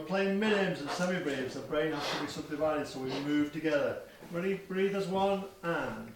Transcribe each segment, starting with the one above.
playing mid-aims and semi-braves. The brain has to be subdivided, so we move together. Ready? Breathe as one, and...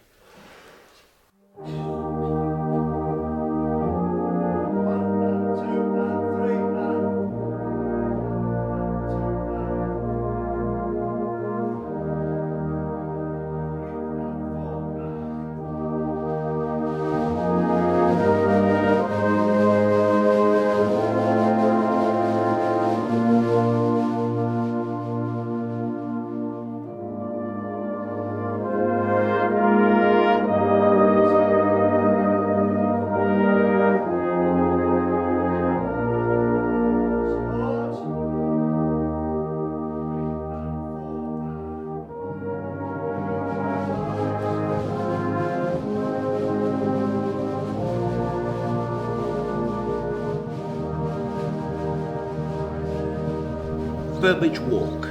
Burbage Walk.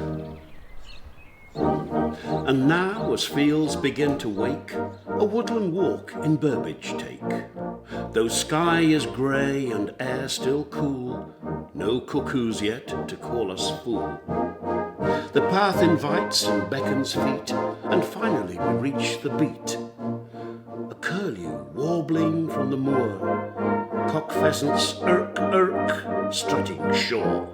And now, as fields begin to wake, a woodland walk in Burbage take. Though sky is grey and air still cool, no cuckoos yet to call us fool. The path invites and beckons feet, and finally we reach the beat. A curlew warbling from the moor, cock pheasants irk, irk, strutting shore.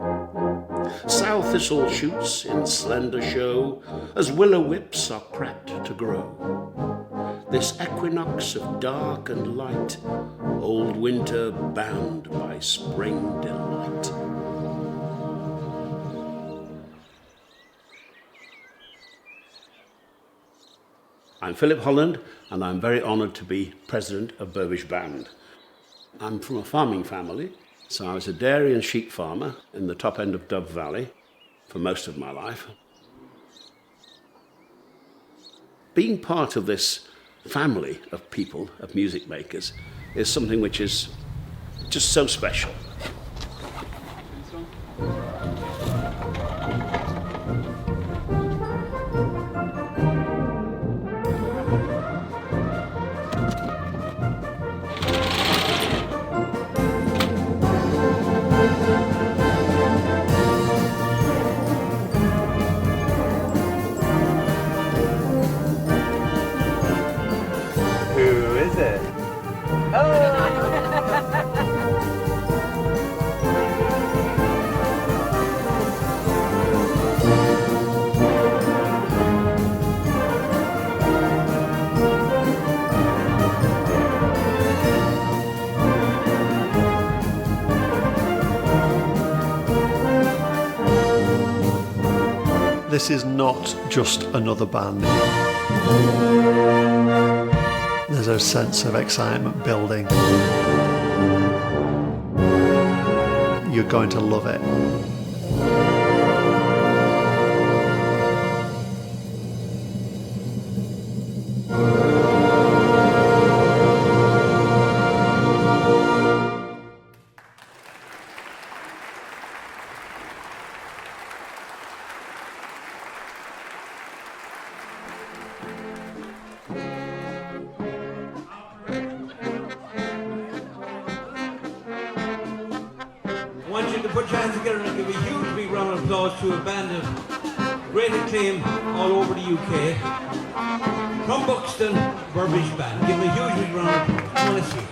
Sow thistle shoots in slender show, as willow whips are prepped to grow. This equinox of dark and light, old winter bound by spring delight. I'm Philip Holland, and I'm very honoured to be president of Burbage Band. I'm from a farming family. So I was a dairy and sheep farmer in the top end of Dove Valley for most of my life. Being part of this family of people, of music makers, is something which is just so special. This is not just another band. There's a sense of excitement building. You're going to love it. I want you to put your hands together and give a huge big round of applause to a band of great acclaim all over the UK. From Buxton, Burbage Band. Give them a huge big round of applause. I want to see it.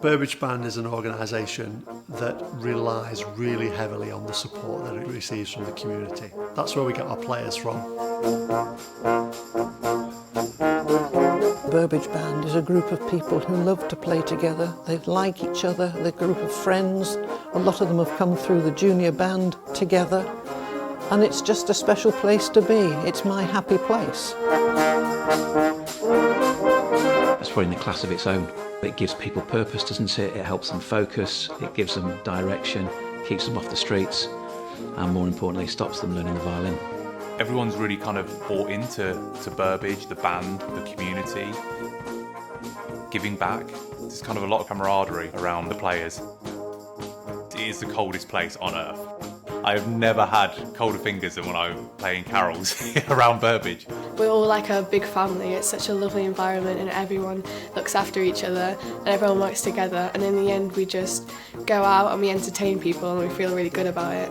Burbage Band is an organisation that relies really heavily on the support that it receives from the community. That's where we get our players from. Burbage Band is a group of people who love to play together. They like each other, they're a group of friends. A lot of them have come through the junior band together. And it's just a special place to be. It's my happy place. It's probably in a class of its own. It gives people purpose, doesn't it? It helps them focus, it gives them direction, keeps them off the streets, and more importantly, stops them learning the violin. Everyone's really kind of bought into Burbage, the band, the community, giving back There's kind of a lot of camaraderie around the players. It is the coldest place on earth. I've never had colder fingers than when I'm playing carols around Burbage. We're all like a big family. It's such a lovely environment and everyone looks after each other and everyone works together, and in the end we just go out and we entertain people and we feel really good about it.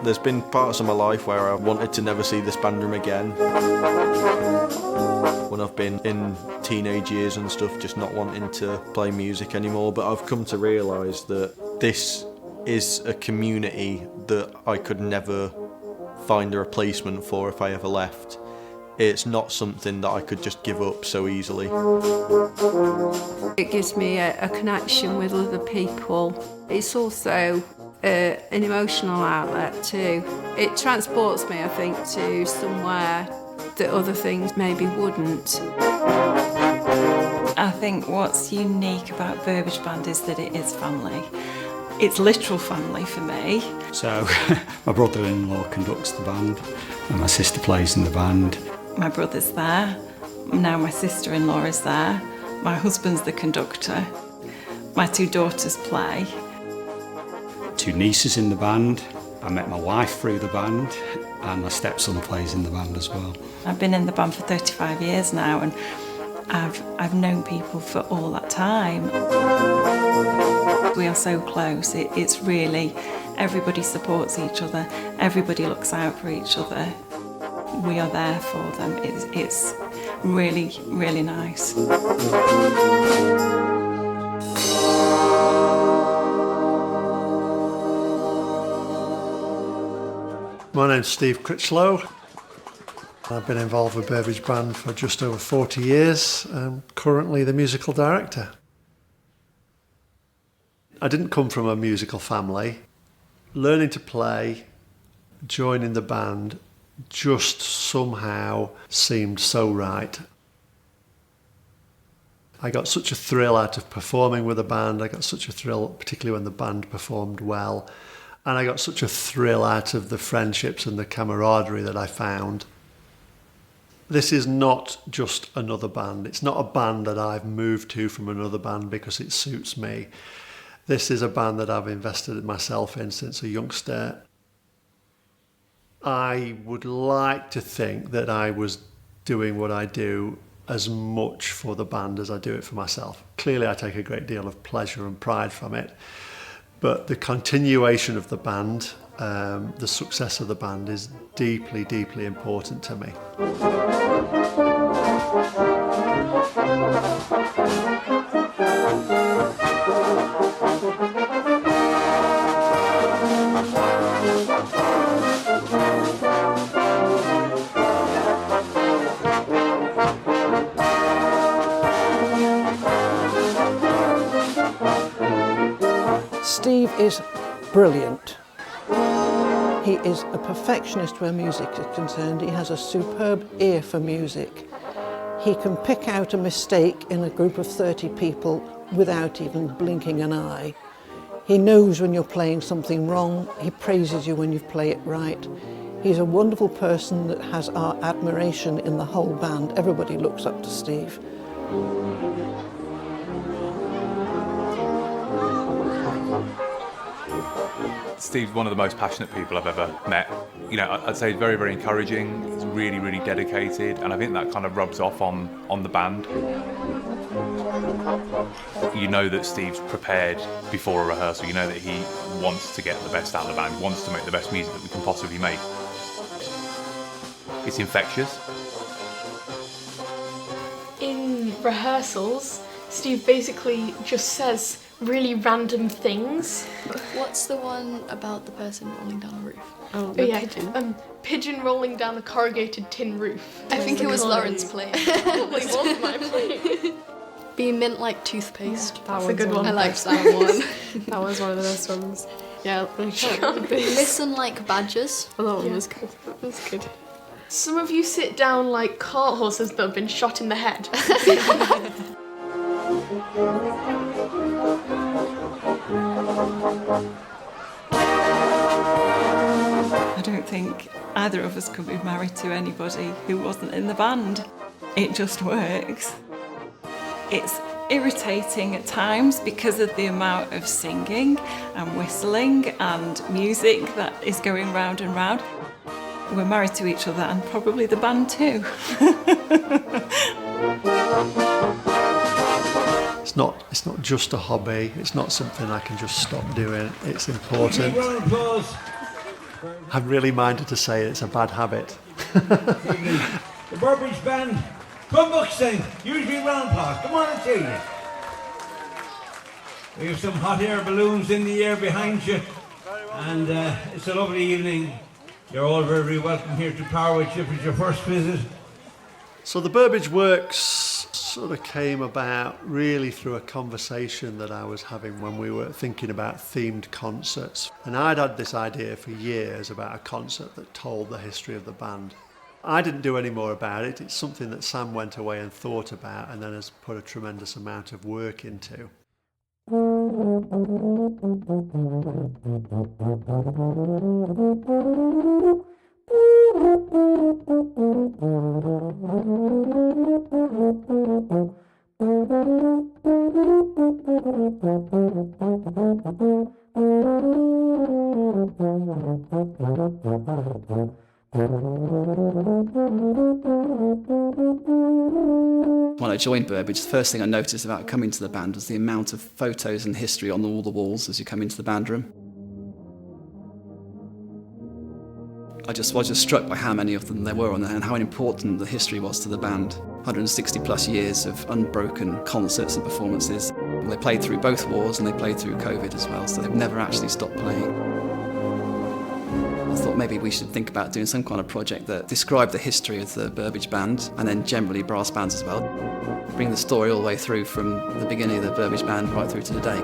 There's been parts of my life where I've wanted to never see this band room again. When I've been in teenage years and stuff, just not wanting to play music anymore, but I've come to realise that this is a community that I could never find a replacement for if I ever left. It's not something that I could just give up so easily. It gives me a connection with other people. It's also an emotional outlet too. It transports me, I think, to somewhere that other things maybe wouldn't. I think what's unique about Burbage Band is that it is family. It's literal family for me. So my brother-in-law conducts the band and my sister plays in the band. My brother's there, now my sister-in-law is there, my husband's the conductor, my two daughters play. 2 nieces in the band. I met my wife through the band, and my stepson plays in the band as well. I've been in the band for 35 years now, and I've known people for all that time. We are so close. It's really, everybody supports each other, everybody looks out for each other. We are there for them. It's really, really nice. My name's Steve Critchlow. I've been involved with Burbage Band for just over 40 years. I'm currently the musical director. I didn't come from a musical family. Learning to play, joining the band, just somehow seemed so right. I got such a thrill out of performing with the band. I got such a thrill, particularly when the band performed well. And I got such a thrill out of the friendships and the camaraderie that I found. This is not just another band. It's not a band that I've moved to from another band because it suits me. This is a band that I've invested myself in since a youngster. I would like to think that I was doing what I do as much for the band as I do it for myself. Clearly, I take a great deal of pleasure and pride from it. But the continuation of the band, the success of the band is deeply, deeply important to me. Steve is brilliant. He is a perfectionist where music is concerned. He has a superb ear for music. He can pick out a mistake in a group of 30 people without even blinking an eye. He knows when you're playing something wrong. He praises you when you play it right. He's a wonderful person that has our admiration in the whole band. Everybody looks up to Steve. Steve's one of the most passionate people I've ever met. You know, I'd say he's very, very encouraging. He's really, really dedicated, and I think that kind of rubs off on the band. You know that Steve's prepared before a rehearsal. You know that he wants to get the best out of the band, he wants to make the best music that we can possibly make. It's infectious. In rehearsals, Steve basically just says really random things. What's the one about the person rolling down a roof? Oh yeah, pigeon rolling down a corrugated tin roof. I think it was Lauren's play. Probably was my play. Be mint like toothpaste. That's a good one. I liked that one. That was one of the best ones. Yeah. Listen like badgers. Oh, that one was good. That was good. Some of you sit down like cart horses that have been shot in the head. I don't think either of us could be married to anybody who wasn't in the band. It just works. It's irritating at times because of the amount of singing and whistling and music that is going round and round. We're married to each other and probably the band too. It's not just a hobby. It's not something I can just stop doing. It's important. I'm really minded to say it's a bad habit. The Burbage Band from Buxton, usually round applause. Come on and see you. We have some hot air balloons in the air behind you, and it's a lovely evening. You're all very, very welcome here to Powerwich if it's your first visit. So the Burbage Works sort of came about really through a conversation that I was having when we were thinking about themed concerts. And I'd had this idea for years about a concert that told the history of the band. I didn't do any more about it. It's something that Sam went away and thought about and then has put a tremendous amount of work into. When I joined Burbage, the first thing I noticed about coming to the band was the amount of photos and history on all the walls as you come into the band room. I was just struck by how many of them there were on there and how important the history was to the band. 160 plus years of unbroken concerts and performances. They played through both wars and they played through COVID as well, so they've never actually stopped playing. I thought maybe we should think about doing some kind of project that described the history of the Burbage Band and then generally brass bands as well. Bring the story all the way through from the beginning of the Burbage Band right through to today.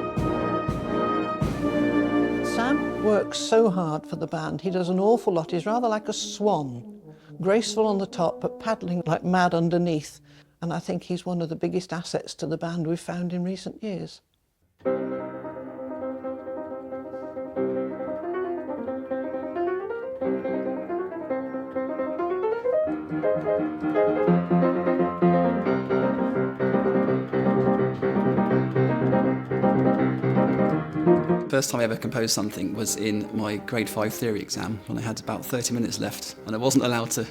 Sam works so hard for the band. He does an awful lot. He's rather like a swan, graceful on the top but paddling like mad underneath. And I think he's one of the biggest assets to the band we've found in recent years. First time I ever composed something was in my grade 5 theory exam when I had about 30 minutes left and I wasn't allowed to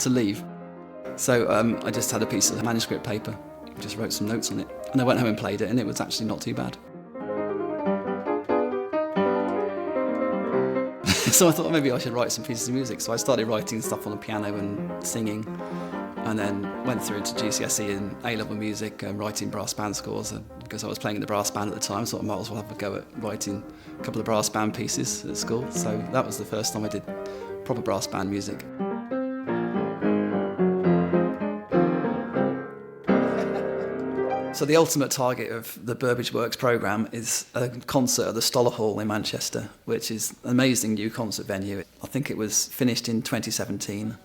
leave. So I just had a piece of manuscript paper, just wrote some notes on it, and I went home and played it, and it was actually not too bad. So I thought maybe I should write some pieces of music. So I started writing stuff on the piano and singing, and then went through to GCSE and A-level music, writing brass band scores. And because I was playing in the brass band at the time, so I might as well have a go at writing a couple of brass band pieces at school. So that was the first time I did proper brass band music. So the ultimate target of the Burbage Works programme is a concert at the Stoller Hall in Manchester, which is an amazing new concert venue. I think it was finished in 2017.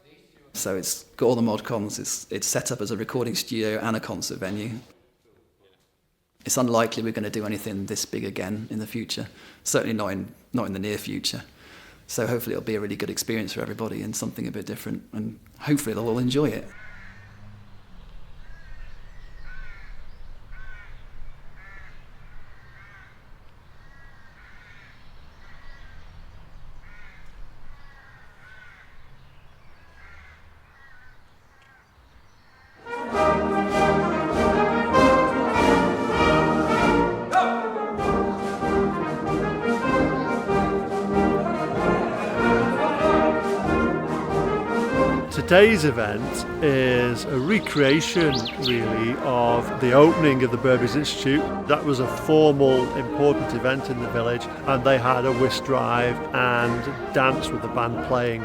So it's got all the mod cons, it's set up as a recording studio and a concert venue. It's unlikely we're going to do anything this big again in the future, certainly not in the near future. So hopefully it'll be a really good experience for everybody and something a bit different, and hopefully they'll all enjoy it. Today's event is a recreation, really, of the opening of the Burbage Institute. That was a formal, important event in the village, and they had a whist drive and dance with the band playing.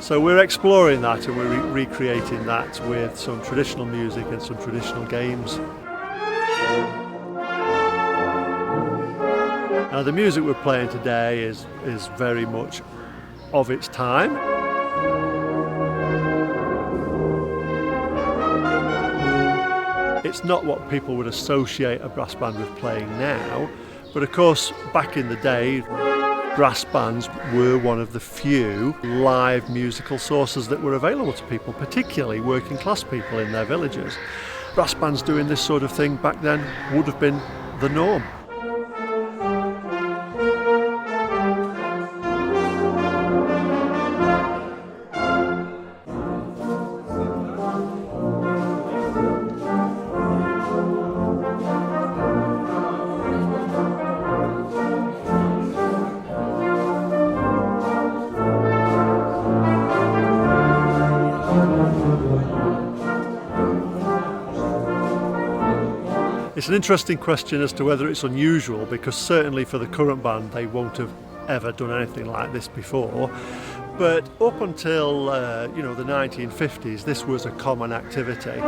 So So we're exploring that, and we're recreating that with some traditional music and some traditional games. Now the music we're playing today is very much of its time. It's not what people would associate a brass band with playing now, but of course back in the day brass bands were one of the few live musical sources that were available to people, particularly working class people in their villages. Brass bands doing this sort of thing back then would have been the norm. It's an interesting question as to whether it's unusual, because certainly for the current band they won't have ever done anything like this before. But up until the 1950s, this was a common activity.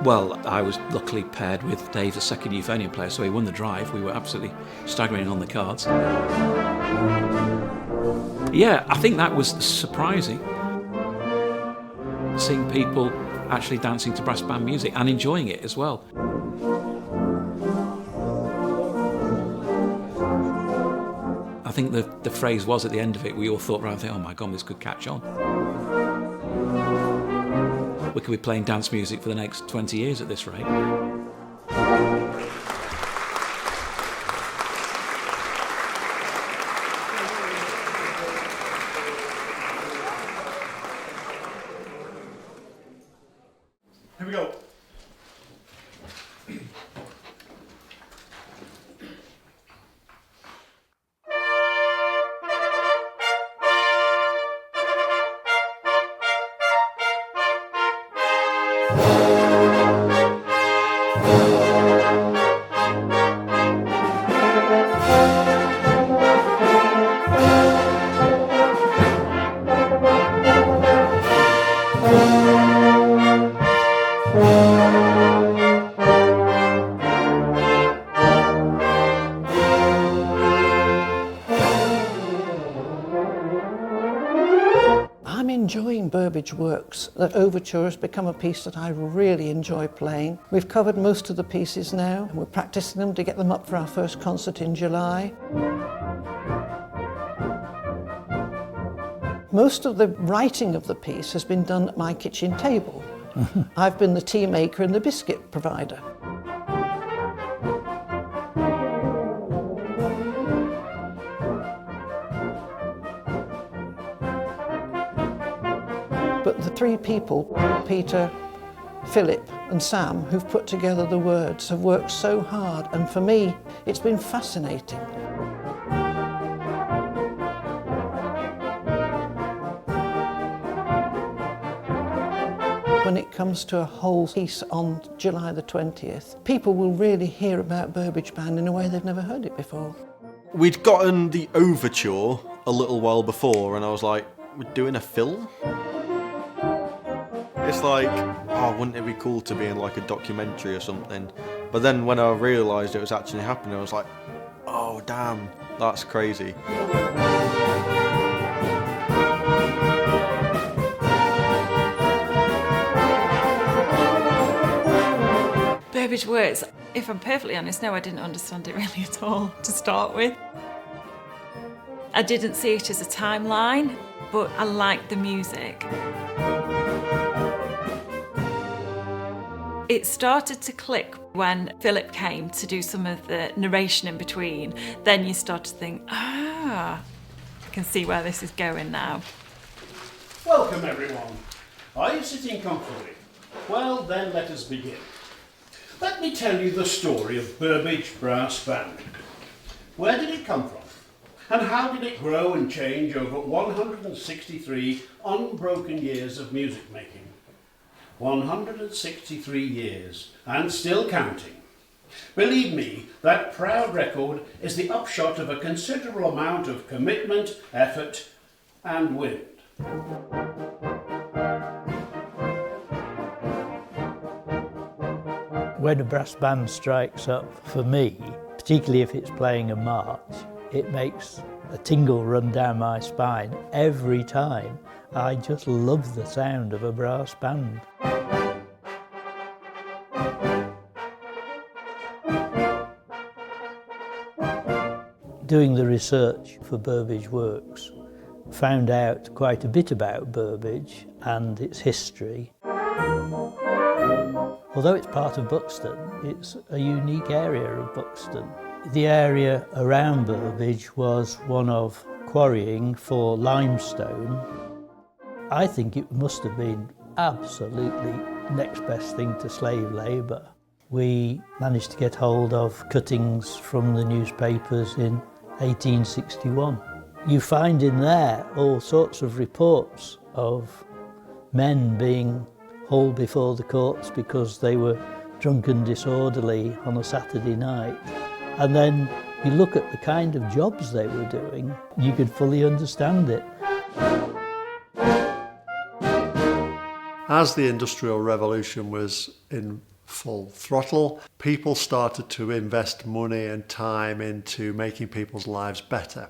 Well, I was luckily paired with Dave, the second euphonium player, so he won the drive. We were absolutely staggering on the cards. Yeah, I think that was surprising. Seeing people actually dancing to brass band music and enjoying it as well. I think the phrase was at the end of it, we all thought around, oh my God, this could catch on. We could be playing dance music for the next 20 years at this rate. Here we go. Enjoying Burbage Works. That overture has become a piece that I really enjoy playing. We've covered most of the pieces now, and we're practicing them to get them up for our first concert in July. Most of the writing of the piece has been done at my kitchen table. I've been the tea maker and the biscuit provider. But the three people, Peter, Philip and Sam, who've put together the words, have worked so hard, and for me it's been fascinating. When it comes to a whole piece on July the 20th, people will really hear about Burbage Band in a way they've never heard it before. We'd gotten the overture a little while before, and I was like, we're doing a film? It's like, oh, wouldn't it be cool to be in like a documentary or something? But then when I realised it was actually happening, I was like, oh damn, that's crazy. Burbage Works, if I'm perfectly honest, no, I didn't understand it really at all to start with. I didn't see it as a timeline, but I liked the music. It started to click when Philip came to do some of the narration in between. Then you start to think, I can see where this is going now. Welcome everyone. Are you sitting comfortably? Well then let us begin. Let me tell you the story of Burbage Brass Band. Where did it come from? And how did it grow and change over 163 unbroken years of music making? 163 years, and still counting. Believe me, that proud record is the upshot of a considerable amount of commitment, effort, and wind. When a brass band strikes up, for me, particularly if it's playing a march, it makes a tingle run down my spine every time. I just love the sound of a brass band. Doing the research for Burbage Works, found out quite a bit about Burbage and its history. Although it's part of Buxton, it's a unique area of Buxton. The area around Burbage was one of quarrying for limestone. I think it must have been absolutely next best thing to slave labour. We managed to get hold of cuttings from the newspapers in 1861. You find in there all sorts of reports of men being hauled before the courts because they were drunk and disorderly on a Saturday night. And then you look at the kind of jobs they were doing, you could fully understand it. As the Industrial Revolution was in full throttle, people started to invest money and time into making people's lives better.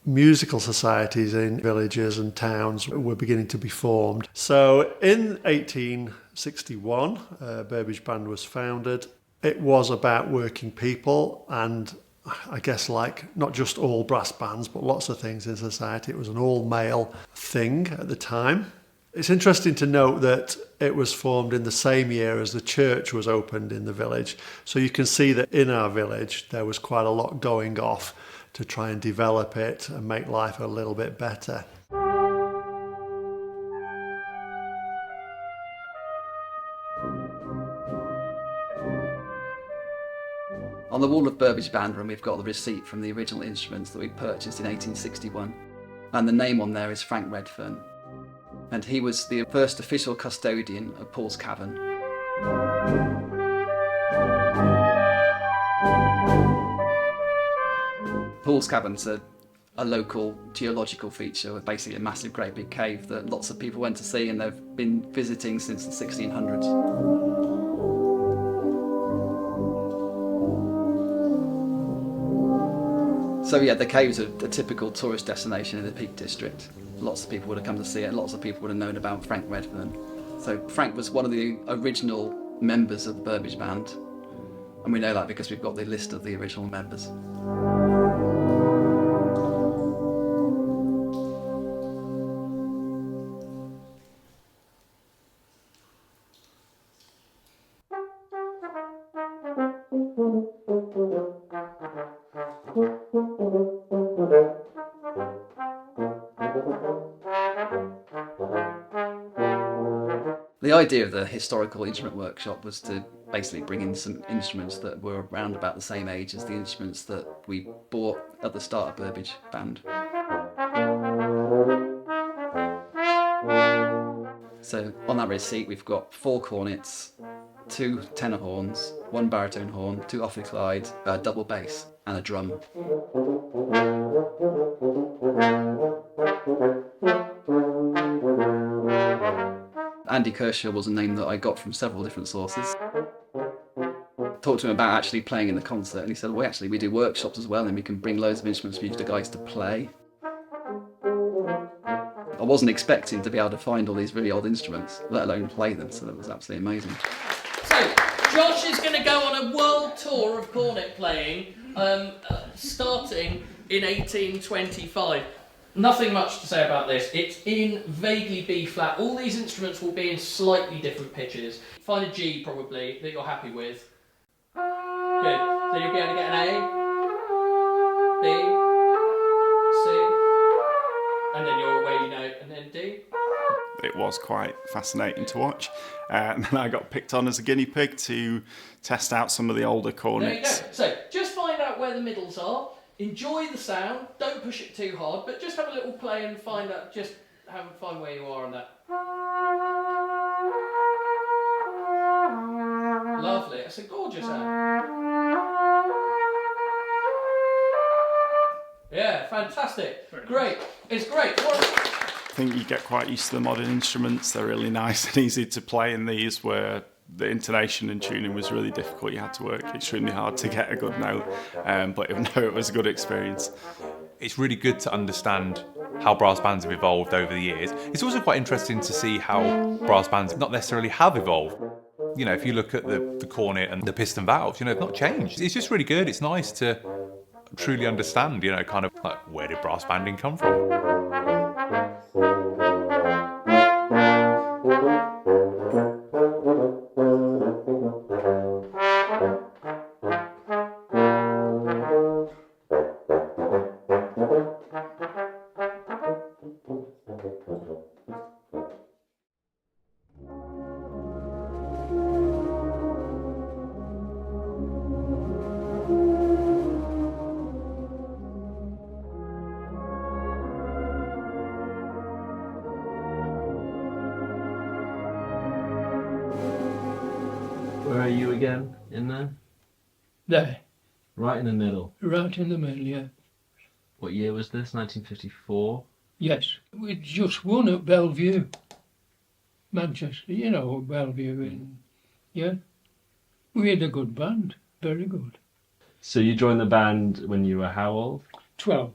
Musical societies in villages and towns were beginning to be formed. So in 1861, Burbage Band was founded. It was about working people, and I guess like not just all brass bands, but lots of things in society. It was an all-male thing at the time. It's interesting to note that it was formed in the same year as the church was opened in the village. So you can see that in our village there was quite a lot going off to try and develop it and make life a little bit better. On the wall of Burbage Band room we've got the receipt from the original instruments that we purchased in 1861, and the name on there is Frank Redfern, and he was the first official custodian of Paul's Cavern. Paul's Cavern's a local geological feature, basically a massive great big cave that lots of people went to see, and they've been visiting since the 1600s. So yeah, the cave's a typical tourist destination in the Peak District. Lots of people would have come to see it, and lots of people would have known about Frank Redfern. So Frank was one of the original members of the Burbage Band, and we know that because we've got the list of the original members. The idea of the historical instrument workshop was to basically bring in some instruments that were around about the same age as the instruments that we bought at the start of Burbage Band. So on that receipt we've got 4 cornets, 2 tenor horns, 1 baritone horn, 2 ophicleide, a double bass and a drum. Andy Kershaw was a name that I got from several different sources. Talked to him about actually playing in the concert, and he said, well, actually we do workshops as well, and we can bring loads of instruments for you guys to play. I wasn't expecting to be able to find all these really old instruments, let alone play them, so that was absolutely amazing. So, Josh is going to go on a world tour of cornet playing, starting in 1825. Nothing much to say about this. It's in vaguely B flat. All these instruments will be in slightly different pitches. Find a G probably that you're happy with. Good. So you'll be able to get an A, B, C, and then your away note, and then D. It was quite fascinating to watch. And then I got picked on as a guinea pig to test out some of the older cornets. There you go. So just find out where the middles are. enjoy the sound, don't push it too hard, but just have a little play and find where you are on that. Lovely, it's a gorgeous sound. Yeah, fantastic. Great, it's great. I think you get quite used to the modern instruments. They're really nice and easy to play in these, where the intonation and tuning was really difficult. You had to work extremely hard to get a good note, but no, it was a good experience. It's really good to understand how brass bands have evolved over the years. It's also quite interesting to see how brass bands not necessarily have evolved. You know, if you look at the cornet and the piston valves, you know, they've not changed. It's just really good. It's nice to truly understand, you know, kind of like, where did brass banding come from? Where are you again? In there? There. Right in the middle. Right in the middle, yeah. What year was this? 1954? Yes. We just won at Bellevue, Manchester. You know, Bellevue. Yeah. We had a good band. Very good. So you joined the band when you were how old? 12.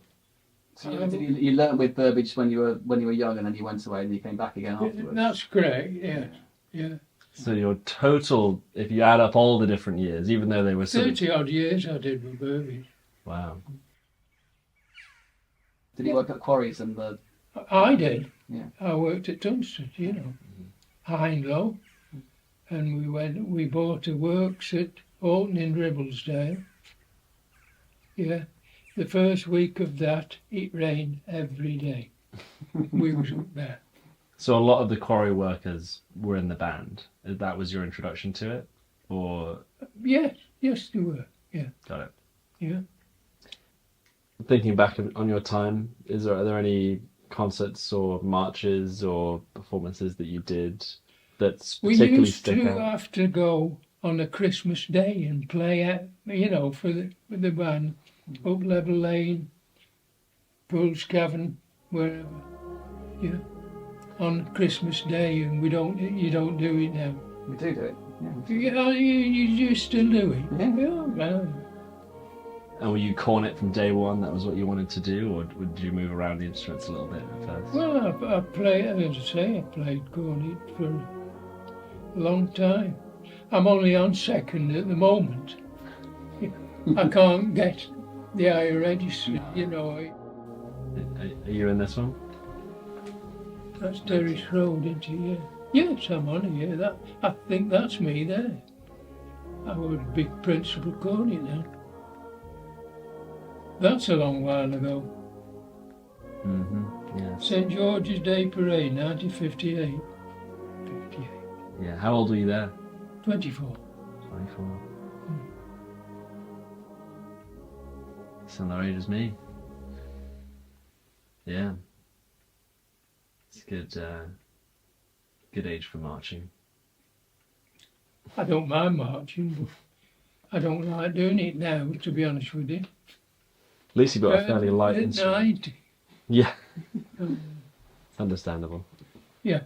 So you learned with Burbage when you were young, and then you went away and you came back again afterwards. That's correct, yeah. Yeah. So your total, if you add up all the different years, even though they were 30 odd years I did with Burbage. Wow. Did you work at quarries and the? I did. Yeah. I worked at Tunstall, you know, high and low, and we bought a works at Alton in Ribblesdale. Yeah. The first week of that, it rained every day. We was up there. So a lot of the quarry workers were in the band. That was your introduction to it, or? Yes, they were. Yeah. Got it. Yeah. Thinking back on your time, are there any concerts or marches or performances that you did that's particularly stick out? We used to have to go on a Christmas day and play at, you know, with the band up Level Lane, Poolscaven, wherever. Yeah. On Christmas Day, and you don't do it now. We do it. Yeah. You still do it. Yeah. And were you cornet from day one? That was what you wanted to do, or did you move around the instruments a little bit at first? Well, I played, as I say, I played cornet for a long time. I'm only on second at the moment. I can't get the higher register, you know. Are you in this one? That's Terrace Road, isn't it? Yeah. Yes, I'm on it, yeah. I think that's me there. I was a big principal cornet then. That's a long while ago. Yeah. St George's Day Parade, 1958. 58. Yeah, how old were you there? 24. 24. Similar age as me. Yeah. It's good age for marching. I don't mind marching, but I don't like doing it now, to be honest with you. At least you've got a fairly light instrument. Night. Yeah. It's understandable. Yeah.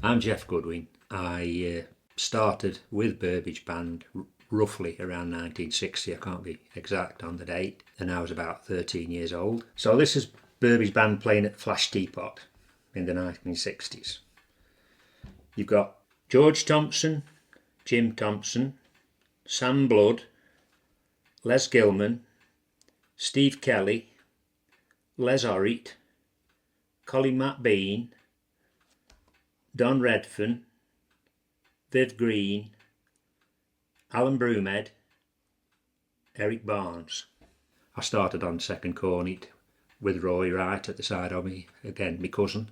I'm Jeff Goodwin. I started with Burbage Band roughly around 1960. I can't be exact on the date, and I was about 13 years old. So this is Burbage Band playing at Flash Teapot in the 1960s. You've got George Thompson, Jim Thompson, Sam Blood, Les Gilman, Steve Kelly, Les Orrit, Colin McBean, Don Redfern, Viv Green, Alan Broomhead, Eric Barnes. I started on second cornet with Roy right at the side of me, again my cousin,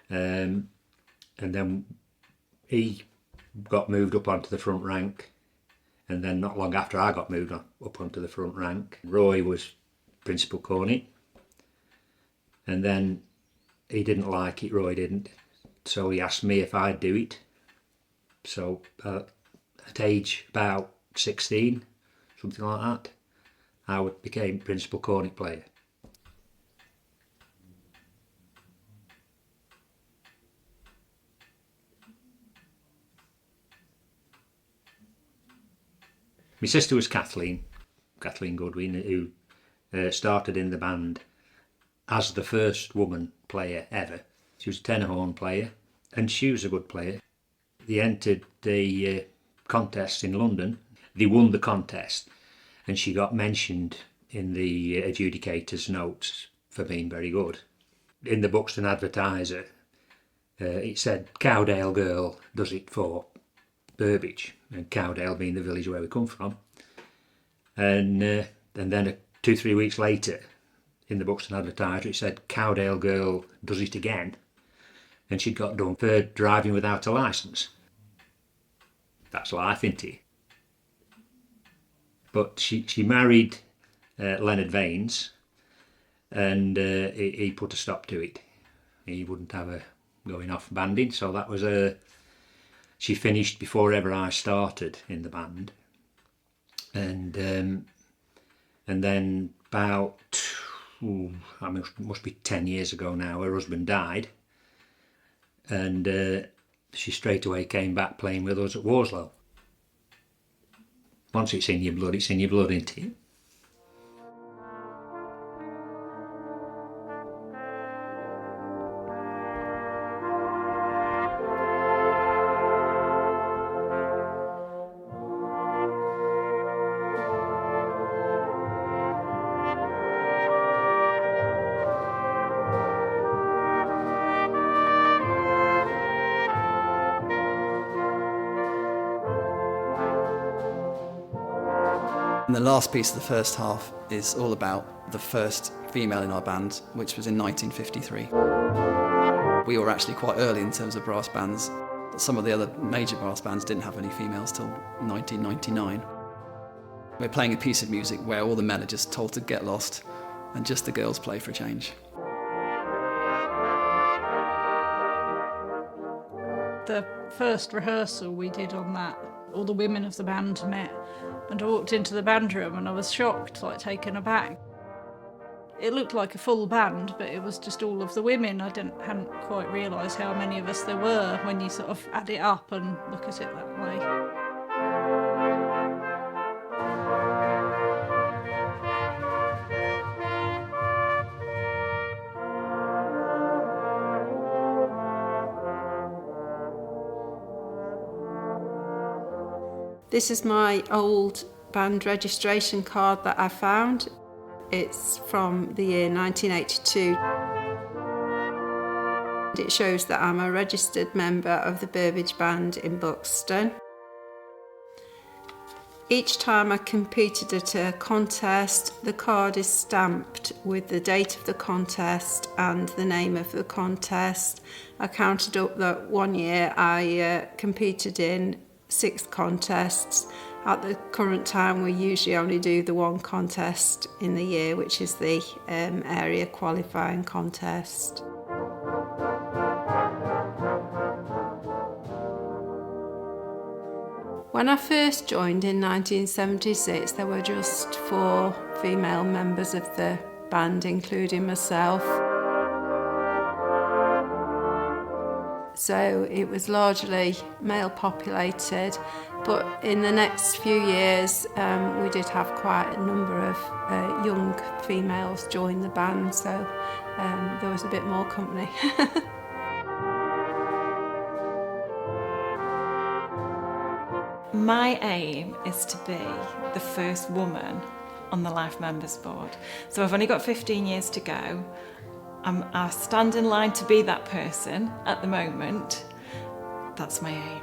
and then he got moved up onto the front rank, and then not long after I got moved up onto the front rank, Roy was principal cornet, and then he didn't like it, Roy didn't, so he asked me if I'd do it. So at age about 16, something like that, I became principal cornet player. My sister was Kathleen Goodwin, who started in the band as the first woman player ever. She was a tenor horn player, and she was a good player. They entered the contest in London. They won the contest, and she got mentioned in the adjudicators' notes for being very good. In the Buxton Advertiser, it said Cowdale girl does it for Burbage, and Cowdale being the village where we come from. And then 2-3 weeks later, in the Buxton Advertiser, it said Cowdale girl does it again, and she'd got done for driving without a licence. That's life, isn't it? But she married Leonard Vaines, and he put a stop to it. He wouldn't have her going off banding, so that was she finished before ever I started in the band, and then about must be 10 years ago now, her husband died, and she straight away came back playing with us at Worslow. Once it's in your blood, isn't it? And the last piece of the first half is all about the first female in our band, which was in 1953. We were actually quite early in terms of brass bands. Some of the other major brass bands didn't have any females till 1999. We're playing a piece of music where all the men are just told to get lost and just the girls play for a change. The first rehearsal we did on that, all the women of the band met, and I walked into the band room and I was shocked, like taken aback. It looked like a full band, but it was just all of the women. I hadn't quite realised how many of us there were when you sort of add it up and look at it that way. This is my old band registration card that I found. It's from the year 1982. It shows that I'm a registered member of the Burbage Band in Buxton. Each time I competed at a contest, the card is stamped with the date of the contest and the name of the contest. I counted up that one year I competed in 6 contests. At the current time, we usually only do the one contest in the year, which is the area qualifying contest. When I first joined in 1976, there were just 4 female members of the band, including myself. So it was largely male populated, but in the next few years we did have quite a number of young females join the band, so there was a bit more company. My aim is to be the first woman on the Life Members Board. So I've only got 15 years to go. I stand in line to be that person at the moment. That's my aim.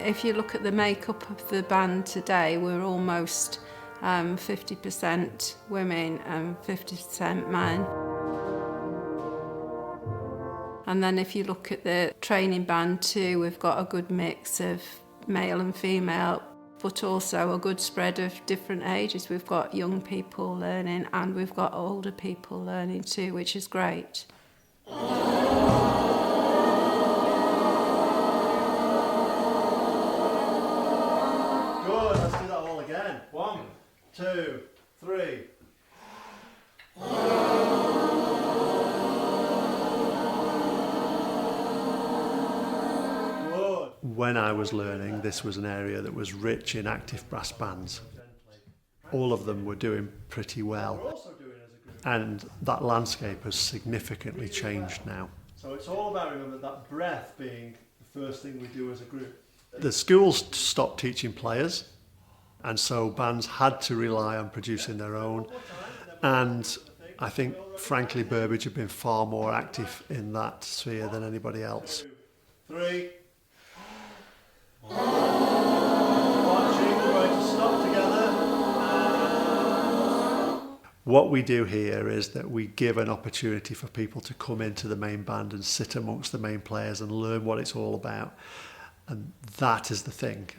If you look at the makeup of the band today, we're almost 50% women and 50% men. And then if you look at the training band too, we've got a good mix of male and female, but also a good spread of different ages. We've got young people learning and we've got older people learning too, which is great. Good, let's do that all again. 1, 2, 3. When I was learning, this was an area that was rich in active brass bands. All of them were doing pretty well. And that landscape has significantly changed now. So it's all about, remember, that breath being the first thing we do as a group. The schools stopped teaching players, and so bands had to rely on producing their own. And I think, frankly, Burbage have been far more active in that sphere than anybody else. 3. Watching, we're going to stop together. What we do here is that we give an opportunity for people to come into the main band and sit amongst the main players and learn what it's all about. And that is the thing.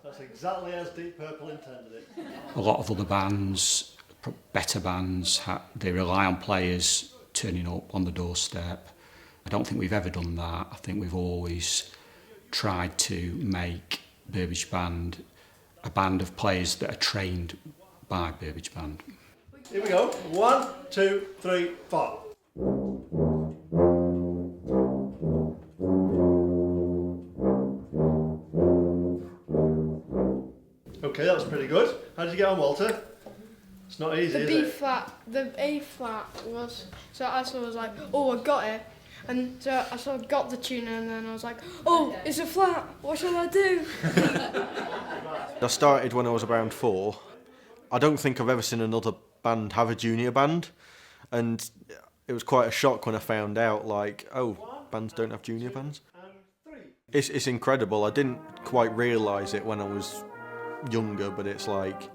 That's exactly as Deep Purple intended it. A lot of other bands, better bands, they rely on players turning up on the doorstep. I don't think we've ever done that. I think we've always tried to make Burbage Band a band of players that are trained by Burbage Band. Here we go. 1, 2, 3, 4. Okay, that was pretty good. How did you get on, Walter? It's not easy, is it? The A flat was, so I sort of was like, oh, I got it. And so I sort of got the tune and then I was like, oh, it's a flat, what shall I do? I started when I was around 4. I don't think I've ever seen another band have a junior band, and it was quite a shock when I found out, like, oh, bands don't have junior bands. It's incredible. I didn't quite realise it when I was younger, but it's like,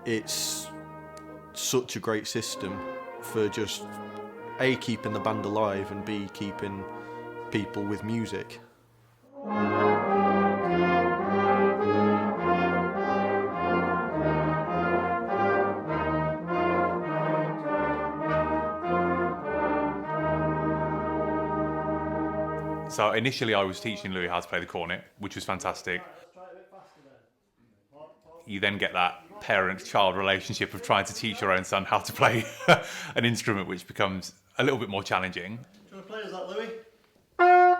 it's such a great system for just A, keeping the band alive, and B, keeping people with music. So initially I was teaching Louis how to play the cornet, which was fantastic. You then get that parent-child relationship of trying to teach your own son how to play an instrument, which becomes a little bit more challenging. Do you want to play as that, Louis? Good,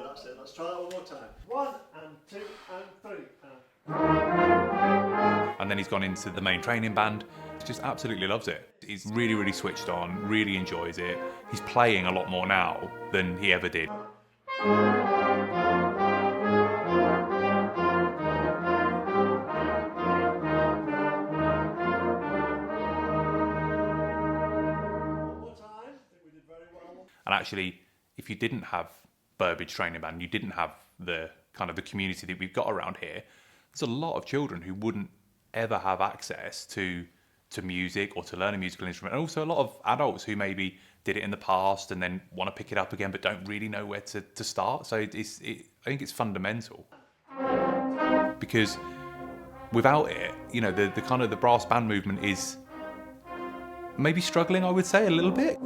that's it. Let's try that one more time. 1 and 2 and 3 And then he's gone into the main training band. He just absolutely loves it. He's really, really switched on, really enjoys it. He's playing a lot more now than he ever did. And actually, if you didn't have Burbage training band, you didn't have the kind of the community that we've got around here, there's a lot of children who wouldn't ever have access to music or to learn a musical instrument. And also a lot of adults who maybe did it in the past and then want to pick it up again but don't really know where to start. So I think it's fundamental. Because without it, you know, the kind of the brass band movement is maybe struggling, I would say, a little bit.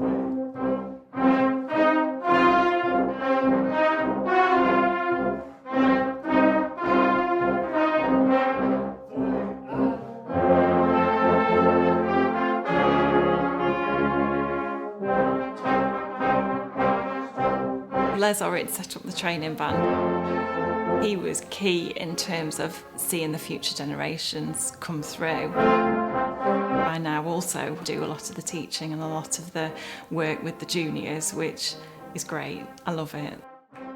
Les Orrid set up the training band. He was key in terms of seeing the future generations come through. I now also do a lot of the teaching and a lot of the work with the juniors, which is great. I love it.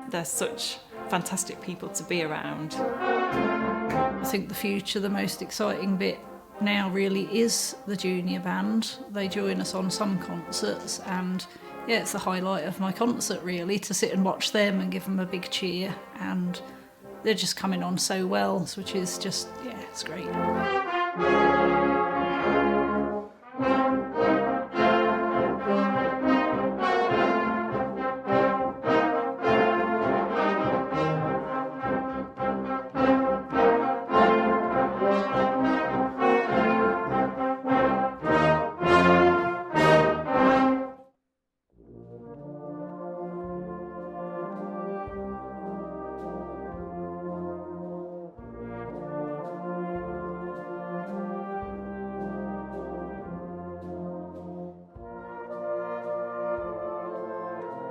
They're such fantastic people to be around. I think the future, the most exciting bit now really is the junior band. They join us on some concerts, and yeah, it's the highlight of my concert really, to sit and watch them and give them a big cheer, and they're just coming on so well, which is just, yeah, it's great.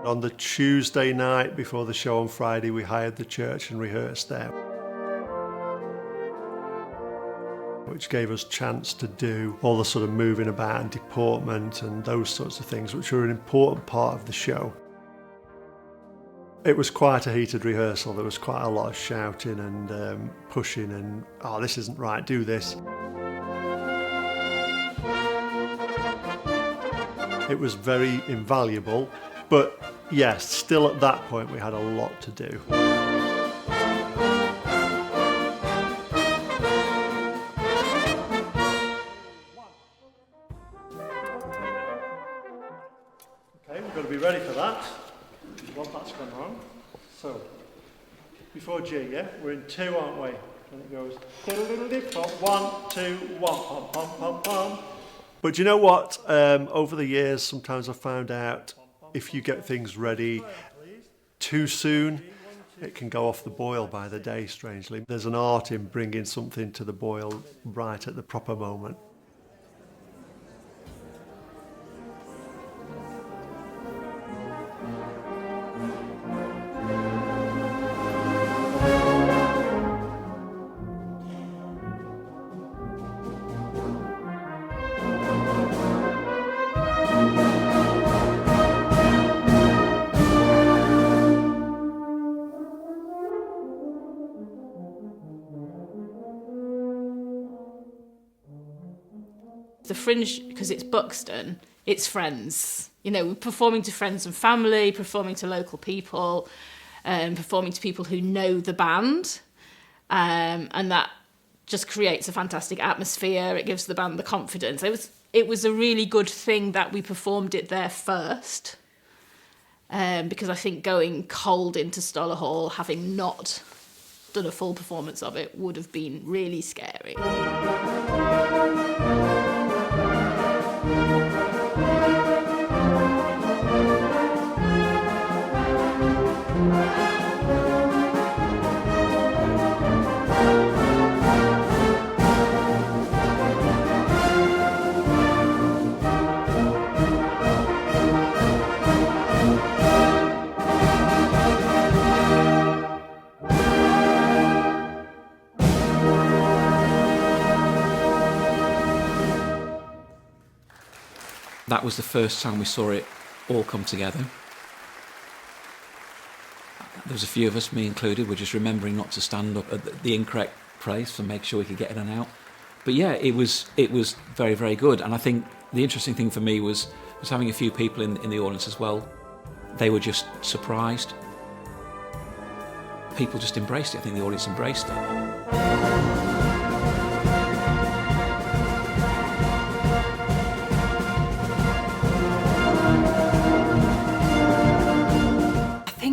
On the Tuesday night before the show on Friday, we hired the church and rehearsed there, which gave us chance to do all the sort of moving about and deportment and those sorts of things, which were an important part of the show. It was quite a heated rehearsal. There was quite a lot of shouting and pushing and, oh, this isn't right, do this. It was very invaluable, but yes, still at that point we had a lot to do. Okay, we've got to be ready for that. Once that's gone wrong. So, before G, yeah? We're in 2, aren't we? And it goes diddle-diddle-dip-pop, 1, 2, 1, pom, pom, pom, pom. But do you know what? Over the years, sometimes I've found out if you get things ready too soon, it can go off the boil by the day, strangely. There's an art in bringing something to the boil right at the proper moment. The Fringe, because it's Buxton, it's friends. You know, we're performing to friends and family, performing to local people, performing to people who know the band, and that just creates a fantastic atmosphere. It gives the band the confidence. It was a really good thing that we performed it there first, because I think going cold into Stoller Hall, having not done a full performance of it, would have been really scary. That was the first time we saw it all come together. There was a few of us, me included, were just remembering not to stand up at the incorrect place and make sure we could get in and out. But yeah, it was very, very good. And I think the interesting thing for me was having a few people in the audience as well. They were just surprised. People just embraced it. I think the audience embraced it.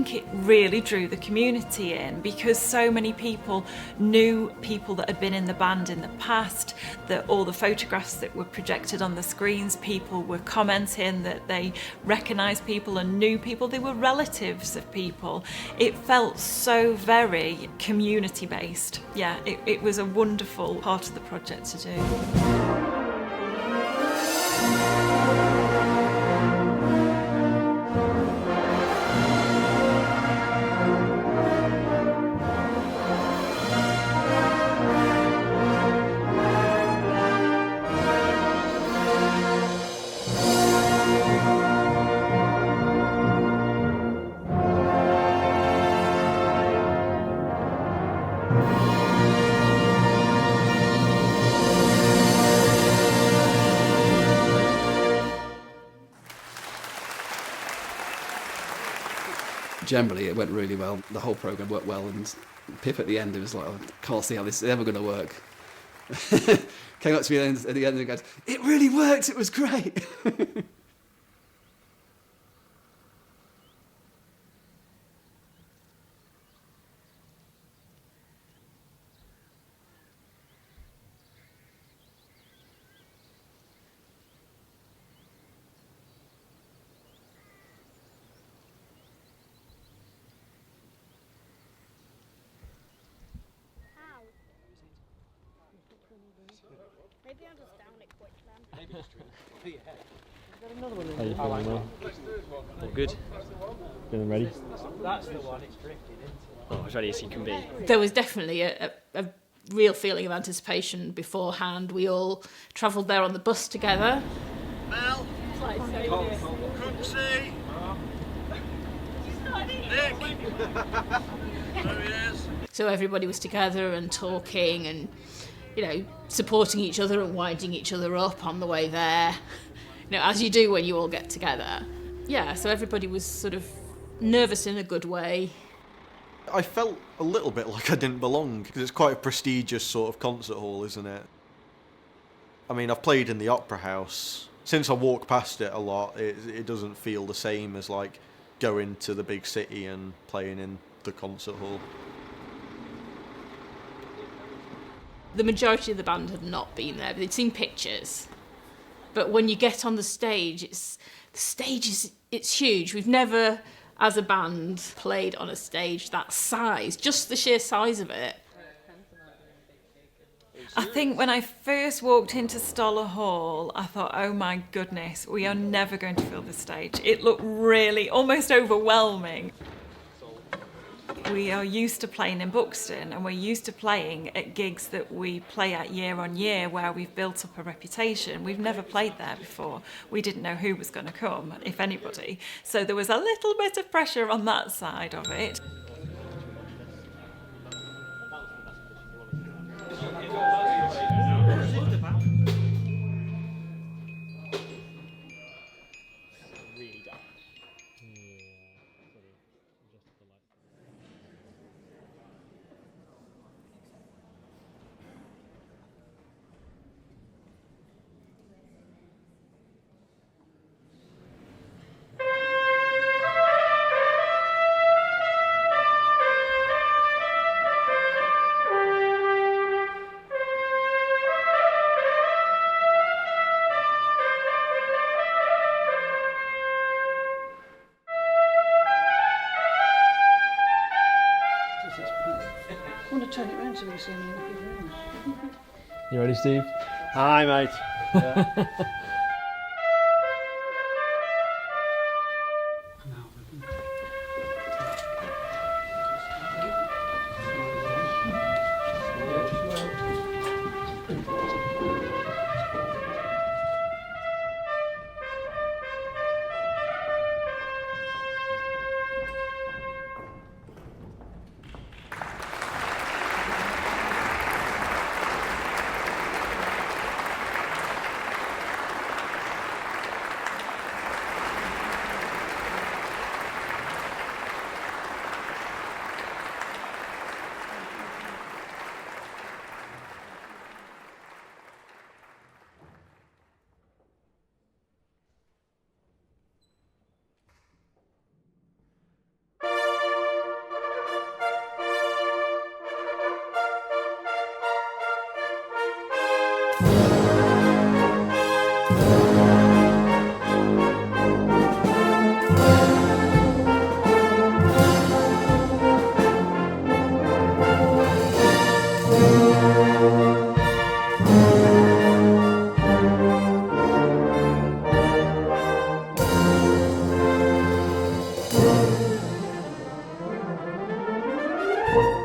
It really drew the community in, because so many people knew people that had been in the band in the past, that all the photographs that were projected on the screens, people were commenting that they recognised people and knew people, they were relatives of people. It felt so very community based. Yeah, it was a wonderful part of the project to do. generally it went really well. The whole programme worked well, and Pip at the end, it was like, I can't see how this is ever going to work. Came up to me at the end and goes, it really worked, it was great. Maybe I'll just down it quick then. Maybe just Yeah. Got another one. How you feeling, Will? All good. Feeling ready? That's the one, it's drifted into. Oh, as ready as you can be. There was definitely a real feeling of anticipation beforehand. We all travelled there on the bus together. Mel, Crooksy, Nick, there he is. So everybody was together and talking and, you know, supporting each other and winding each other up on the way there. You know, as you do when you all get together. Yeah, so everybody was sort of nervous in a good way. I felt a little bit like I didn't belong, because it's quite a prestigious sort of concert hall, isn't it? I mean, I've played in the Opera House. Since I walk past it a lot, it doesn't feel the same as like going to the big city and playing in the concert hall. The majority of the band had not been there, but they'd seen pictures. But when you get on the stage, it's huge. We've never, as a band, played on a stage that size, just the sheer size of it. I think when I first walked into Stoller Hall, I thought, oh my goodness, we are never going to fill this stage. It looked really almost overwhelming. We are used to playing in Buxton, and we're used to playing at gigs that we play at year on year where we've built up a reputation. We've never played there before. We didn't know who was going to come, if anybody. So there was a little bit of pressure on that side of it. I want to turn it around so we can see me in the big room. You ready, Steve? Hi, mate. Yeah.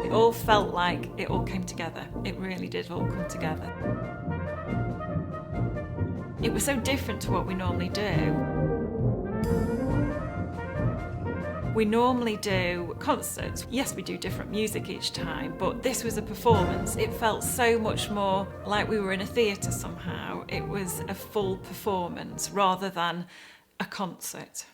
It all felt like it all came together. It really did all come together. It was so different to what we normally do. We normally do concerts. Yes, we do different music each time, but this was a performance. It felt so much more like we were in a theatre somehow. It was a full performance rather than a concert.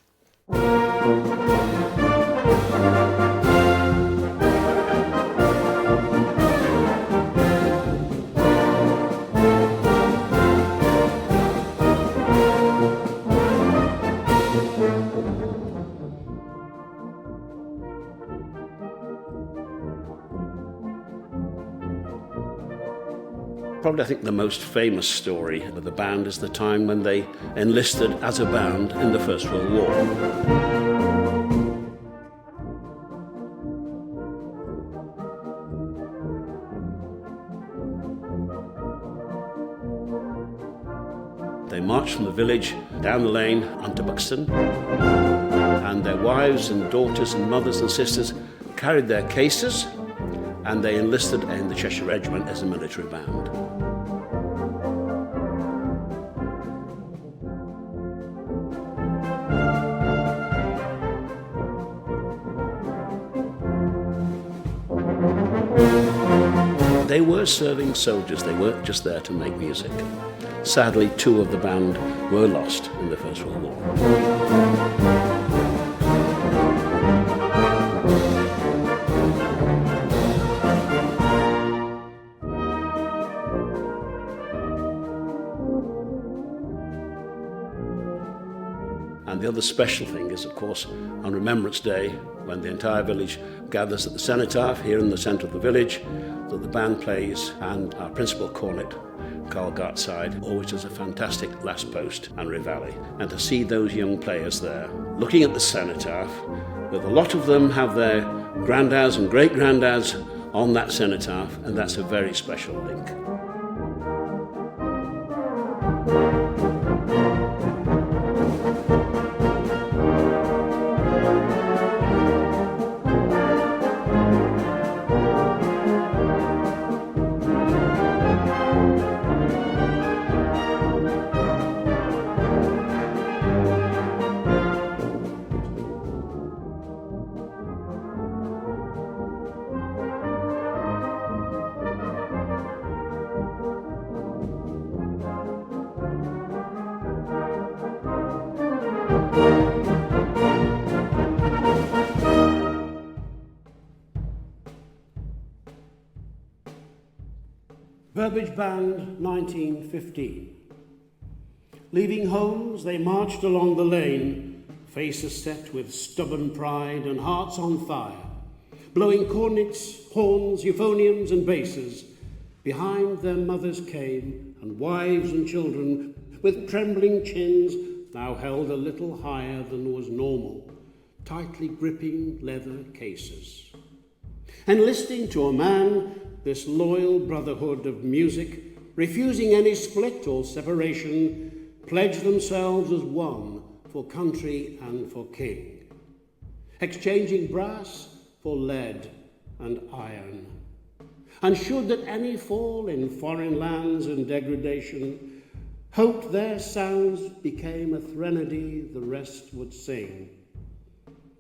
Probably, I think, the most famous story of the band is the time when they enlisted as a band in the First World War. They marched from the village down the lane onto Buxton, and their wives and daughters and mothers and sisters carried their cases, and they enlisted in the Cheshire Regiment as a military band. They were serving soldiers, they weren't just there to make music. Sadly, 2 of the band were lost in the First World War. And the other special thing is, of course, on Remembrance Day, when the entire village gathers at the cenotaph here in the centre of the village, that the band plays, and our principal cornet, Carl Gartside, always does a fantastic last post and reveille. And to see those young players there, looking at the cenotaph, with a lot of them have their granddads and great-granddads on that cenotaph, and that's a very special link. Burbage Band, 1915. Leaving homes, they marched along the lane, faces set with stubborn pride and hearts on fire, blowing cornets, horns, euphoniums and basses. Behind their mothers came, and wives and children, with trembling chins, now held a little higher than was normal, tightly gripping leather cases. Enlisting to a man, this loyal brotherhood of music, refusing any split or separation, pledged themselves as one for country and for king, exchanging brass for lead and iron. And should at any fall in foreign lands and degradation, hoped their sounds became a threnody the rest would sing.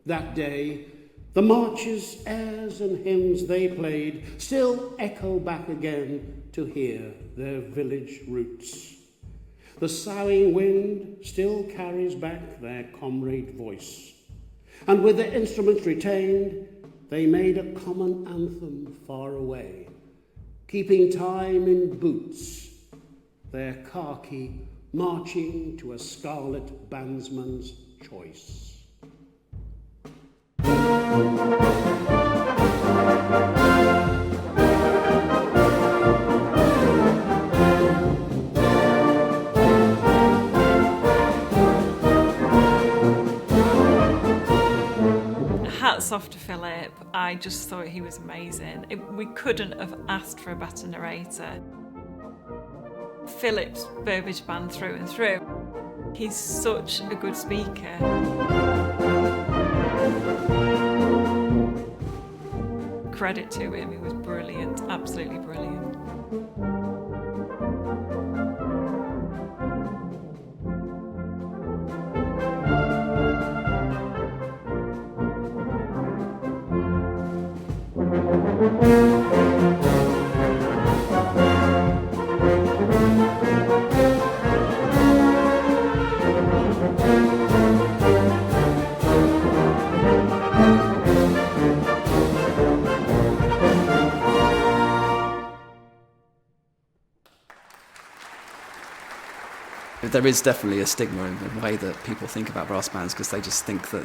That day, the marches, airs and hymns they played still echo back again to hear their village roots. The soughing wind still carries back their comrade voice, and with their instruments retained, they made a common anthem far away, keeping time in boots, their khaki marching to a scarlet bandsman's choice. Hats off to Philip. I just thought he was amazing. We couldn't have asked for a better narrator. Philip's Burbage Band through and through. He's such a good speaker. Credit to him, he was brilliant, absolutely brilliant. There is definitely a stigma in the way that people think about brass bands, because they just think that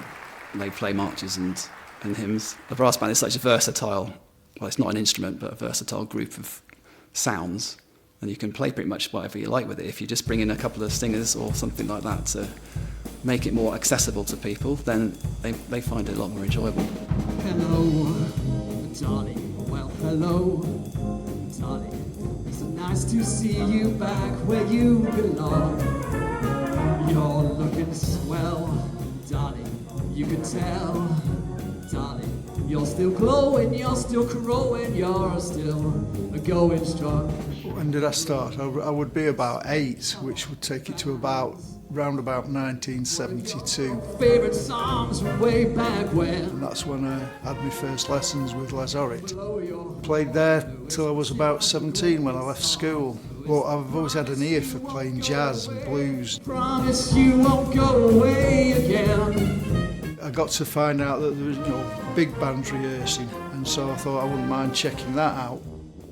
they play marches and hymns. The brass band is such a versatile, well, it's not an instrument, but a versatile group of sounds, and you can play pretty much whatever you like with it. If you just bring in a couple of singers or something like that to make it more accessible to people, then they find it a lot more enjoyable. Hello, darling, well, hello, darling. It's so nice to see you back where you belong. You're looking swell, darling, you can tell, darling. You're still glowing, you're still growing, you're still going strong. When did I start? I would be about 8, which would take it to round about 1972. Favourite songs from way back when. And that's when I had my first lessons with Les Orrit. Played there till I was about 17 when I left school. But I've always had an ear for playing jazz and blues. Promise you won't go away again. I got to find out that there was big bands rehearsing, and so I thought I wouldn't mind checking that out.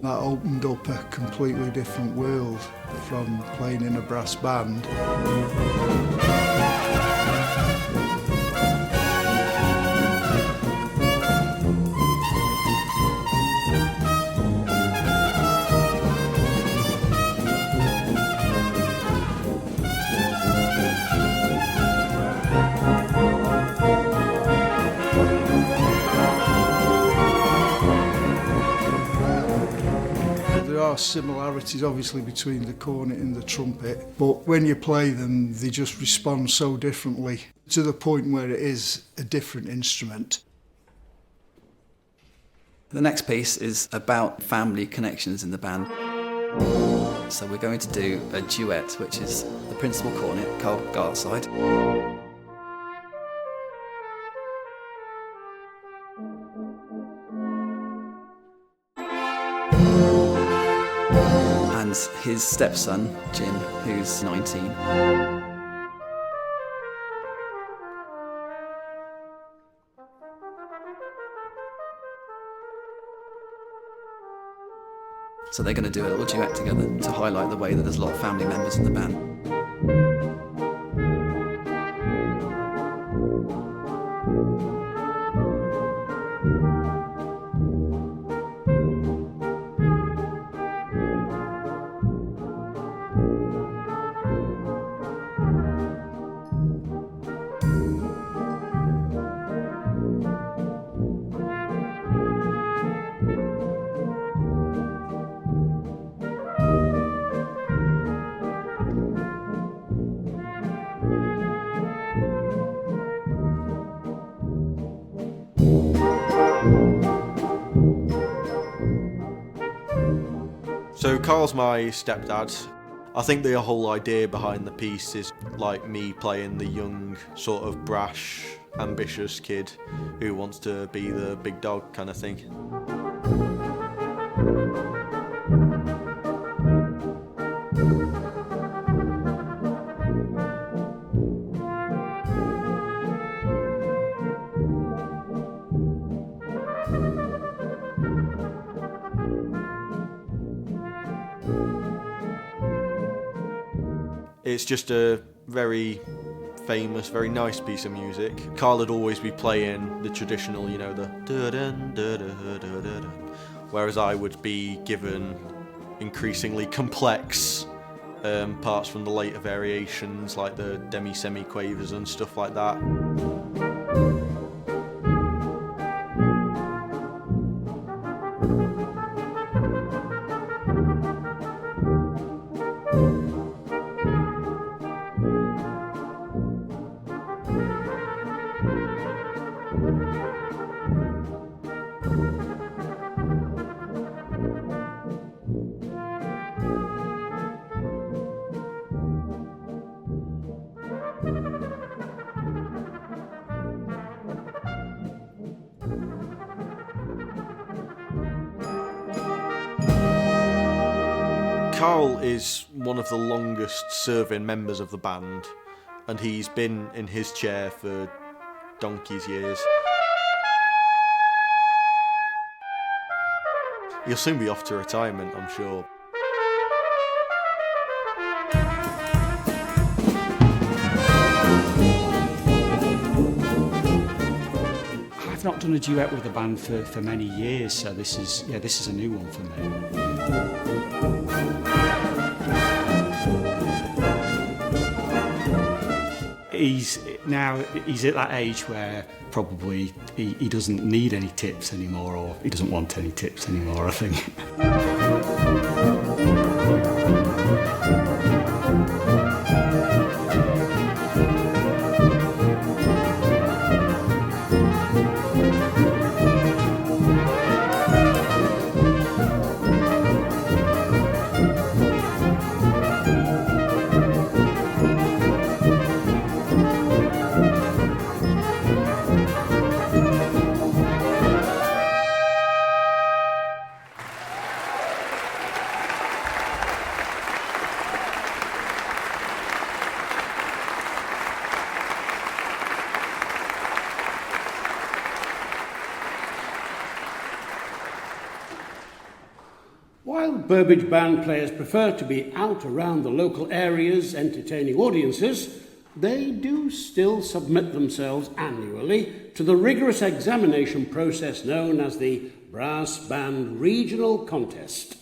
That opened up a completely different world from playing in a brass band. There are similarities obviously between the cornet and the trumpet, but when you play them they just respond so differently, to the point where it is a different instrument. The next piece is about family connections in the band. So we're going to do a duet, which is the principal cornet, Carl Gartside, and his stepson, Jim, who's 19. So they're going to do a little duet together to highlight the way that there's a lot of family members in the band. So Carl's my stepdad. I think the whole idea behind the piece is like me playing the young, sort of brash, ambitious kid who wants to be the big dog kind of thing. It's just a very famous, very nice piece of music. Carl would always be playing the traditional, the da-dun, da-da, da-da-da, whereas I would be given increasingly complex parts from the later variations, like the demi-semi-quavers and stuff like that. Carl is one of the longest serving members of the band, and he's been in his chair for donkey's years. He'll soon be off to retirement, I'm sure. not done a duet with a band for many years, so this is a new one for me. He's at that age where probably he doesn't need any tips anymore, or he doesn't want any tips anymore, I think. While Burbage Band players prefer to be out around the local areas entertaining audiences, they do still submit themselves annually to the rigorous examination process known as the Brass Band Regional Contest.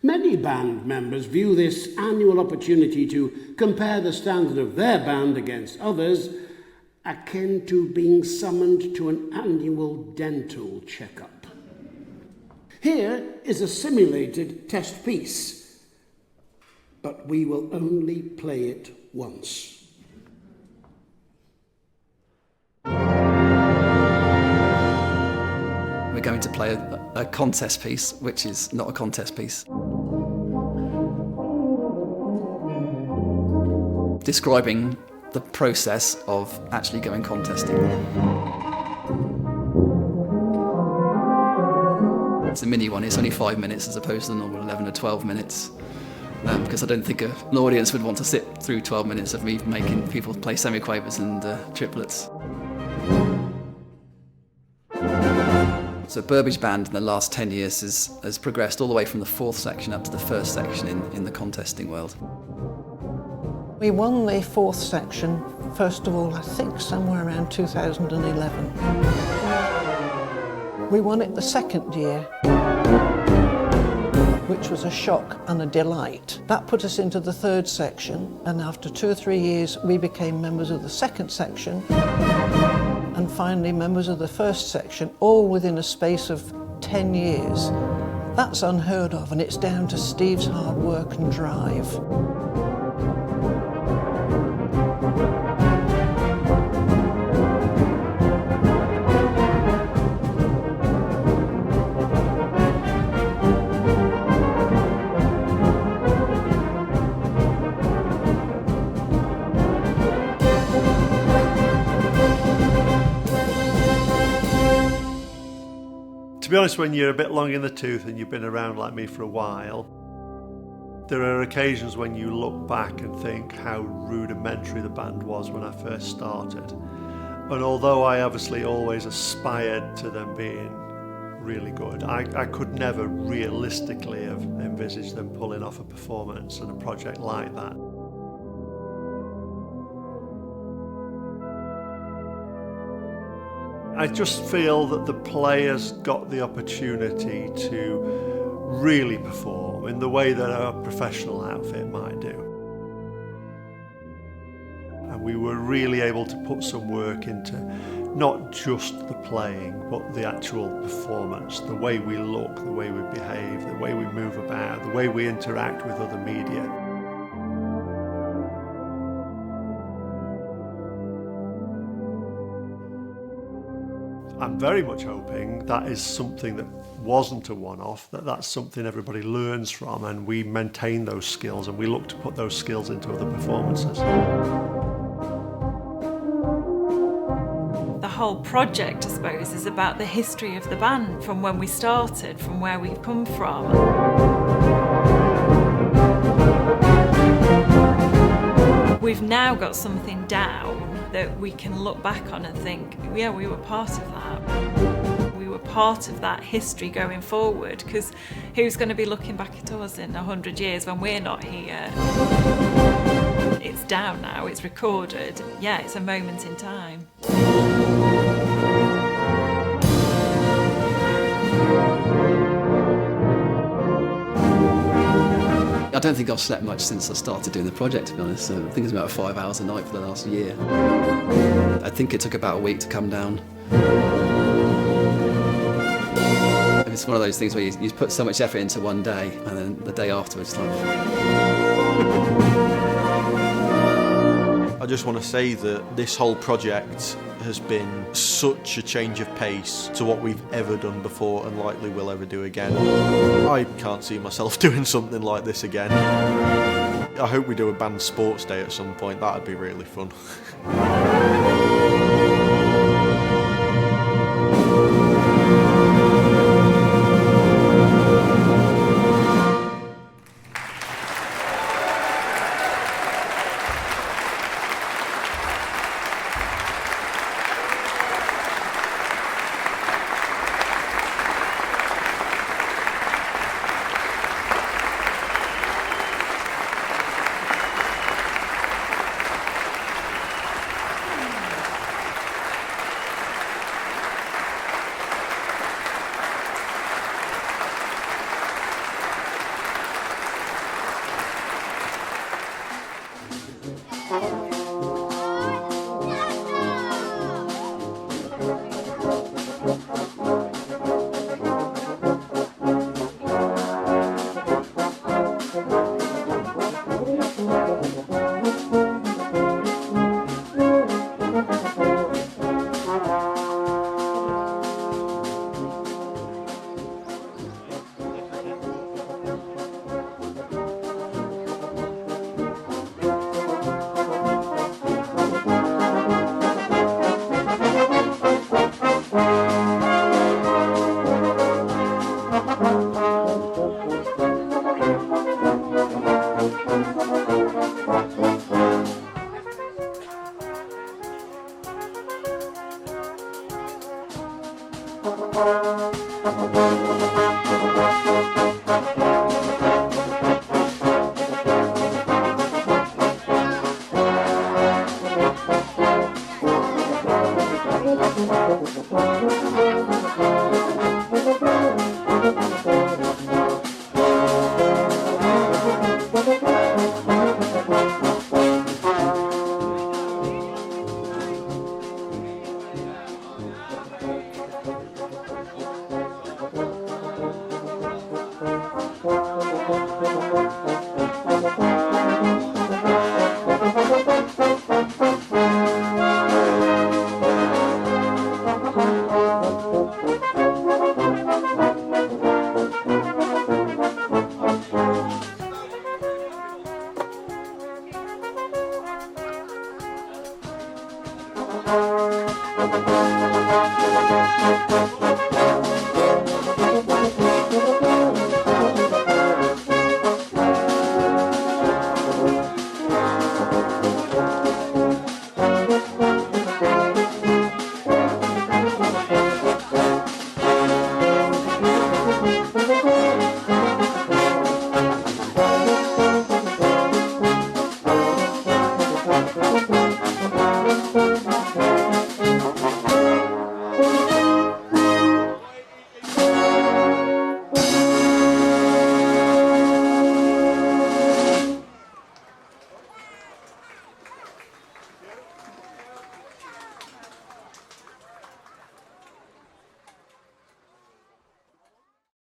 Many band members view this annual opportunity to compare the standard of their band against others akin to being summoned to an annual dental checkup. Here is a simulated test piece, but we will only play it once. We're going to play a contest piece, which is not a contest piece. Describing the process of actually going contesting. It's a mini one, it's only 5 minutes as opposed to the normal 11 or 12 minutes. Because I don't think an audience would want to sit through 12 minutes of me making people play semiquavers and triplets. So Burbage Band in the last 10 years has progressed all the way from the 4th section up to the 1st section in the contesting world. We won the 4th section, first of all, I think somewhere around 2011. We won it the 2nd year, which was a shock and a delight. That put us into the 3rd section, and after 2 or 3 years we became members of the 2nd section and finally members of the 1st section, all within a space of 10 years. That's unheard of, and it's down to Steve's hard work and drive. To be honest, when you're a bit long in the tooth and you've been around like me for a while, there are occasions when you look back and think how rudimentary the band was when I first started. And although I obviously always aspired to them being really good, I could never realistically have envisaged them pulling off a performance and a project like that. I just feel that the players got the opportunity to really perform in the way that a professional outfit might do. And we were really able to put some work into not just the playing, but the actual performance, the way we look, the way we behave, the way we move about, the way we interact with other media. I'm very much hoping that is something that wasn't a one-off, that's something everybody learns from, and we maintain those skills and we look to put those skills into other performances. The whole project, I suppose, is about the history of the band, from when we started, from where we've come from. We've now got something down that we can look back on and think, yeah, we were part of that. We were part of that history going forward, because who's going to be looking back at us in 100 years when we're not here? It's down now, it's recorded. Yeah, it's a moment in time. I don't think I've slept much since I started doing the project, to be honest. I think it's about 5 hours a night for the last year. I think it took about a week to come down. It's one of those things where you put so much effort into one day, and then the day afterwards, like... I just want to say that this whole project has been such a change of pace to what we've ever done before and likely will ever do again. I can't see myself doing something like this again. I hope we do a band sports day at some point, that'd be really fun.